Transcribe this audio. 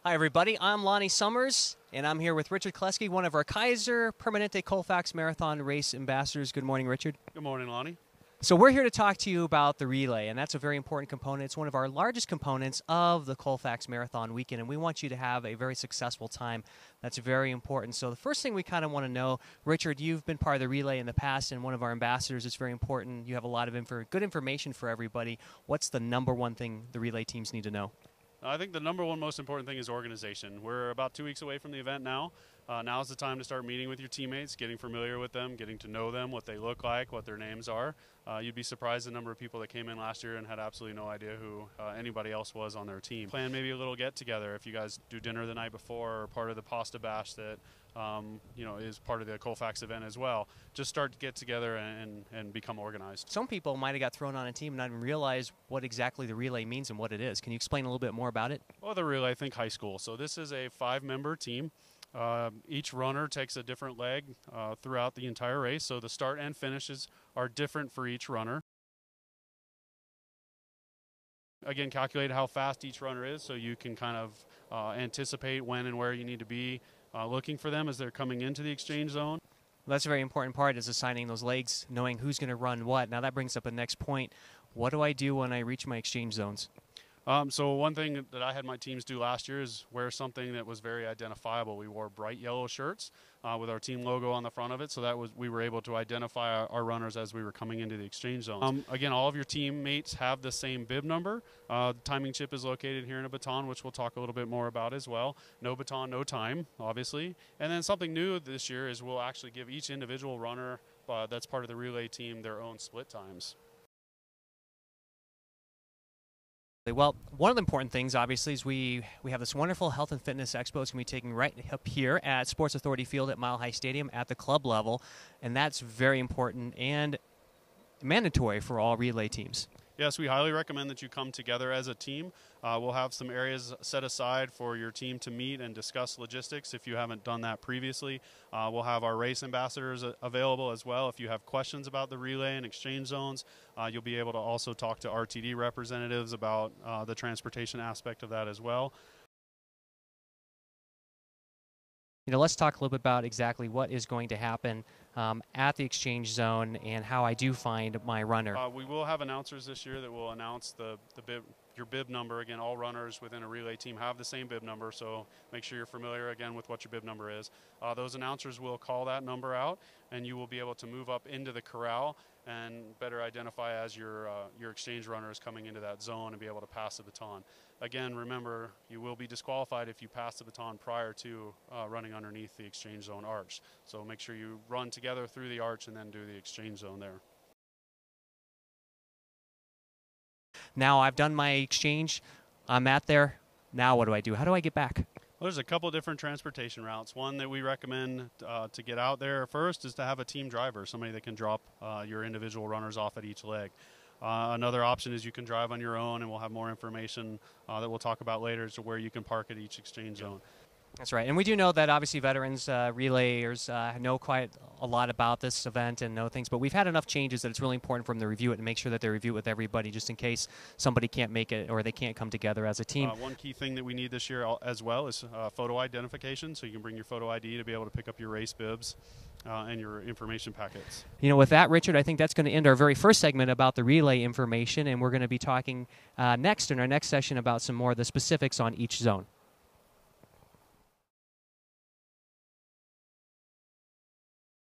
Hi, everybody. I'm Lonnie Summers, and I'm here with Richard Kleske, one of our Kaiser Permanente Colfax Marathon race ambassadors. Good morning, Richard. Good morning, Lonnie. So we're here to talk to you about the relay, and that's a very important component. It's one of our largest components of the Colfax Marathon weekend, and we want you to have a very successful time. That's very important. So the first thing we kind of want to know, Richard, you've been part of the relay in the past, and one of our ambassadors. It's very important. You have a lot of good information for everybody. What's the number one thing the relay teams need to know? I think the number one most important thing is organization. We're about 2 weeks away from the event now. Now is the time to start meeting with your teammates, getting familiar with them, getting to know them, what they look like, what their names are. You'd be surprised the number of people that came in last year and had absolutely no idea who anybody else was on their team. Plan maybe a little get-together if you guys do dinner the night before, or part of the pasta bash that is part of the Colfax event as well. Just start to get together and become organized. Some people might have got thrown on a team and not even realize what exactly the relay means and what it is. Can you explain a little bit more about it? Well, the relay, I think high school. So this is a 5-member team. Each runner takes a different leg throughout the entire race, so the start and finishes are different for each runner. Again, calculate how fast each runner is so you can kind of anticipate when and where you need to be looking for them as they're coming into the exchange zone. Well, that's a very important part, is assigning those legs, knowing who's going to run what. Now that brings up the next point. What do I do when I reach my exchange zones? So one thing that I had my teams do last year is wear something that was very identifiable. We wore bright yellow shirts with our team logo on the front of it, so that we were able to identify our runners as we were coming into the exchange zone. Again, all of your teammates have the same bib number. Timing chip is located here in a baton, which we'll talk a little bit more about as well. No baton, no time, obviously. And then something new this year is we'll actually give each individual runner that's part of the relay team their own split times. Well, one of the important things, obviously, is we have this wonderful health and fitness expo. It's going to be taking right up here at Sports Authority Field at Mile High Stadium at the club level, and that's very important and mandatory for all relay teams. Yes, we highly recommend that you come together as a team. We'll have some areas set aside for your team to meet and discuss logistics if you haven't done that previously. We'll have our race ambassadors available as well. If you have questions about the relay and exchange zones, you'll be able to also talk to RTD representatives about the transportation aspect of that as well. Let's talk a little bit about exactly what is going to happen at the exchange zone and how I do find my runner. We will have announcers this year that will announce your bib number. Again, all runners within a relay team have the same bib number, so make sure you're familiar again with what your bib number is. Those announcers will call that number out, and you will be able to move up into the corral and better identify as your exchange runner is coming into that zone and be able to pass the baton. Again, remember, you will be disqualified if you pass the baton prior to running underneath the exchange zone arch. So make sure you run together through the arch and then do the exchange zone there. Now I've done my exchange. I'm at there. Now what do I do? How do I get back? Well, there's a couple different transportation routes. One that we recommend to get out there first is to have a team driver, somebody that can drop your individual runners off at each leg. Another option is you can drive on your own, and we'll have more information that we'll talk about later as to where you can park at each exchange zone. That's right. And we do know that obviously veterans, relayers know quite a lot about this event and know things, but we've had enough changes that it's really important for them to review it and make sure that they review it with everybody just in case somebody can't make it or they can't come together as a team. One key thing that we need this year as well is photo identification, so you can bring your photo ID to be able to pick up your race bibs and your information packets. With that, Richard, I think that's going to end our very first segment about the relay information, and we're going to be talking next in our next session about some more of the specifics on each zone.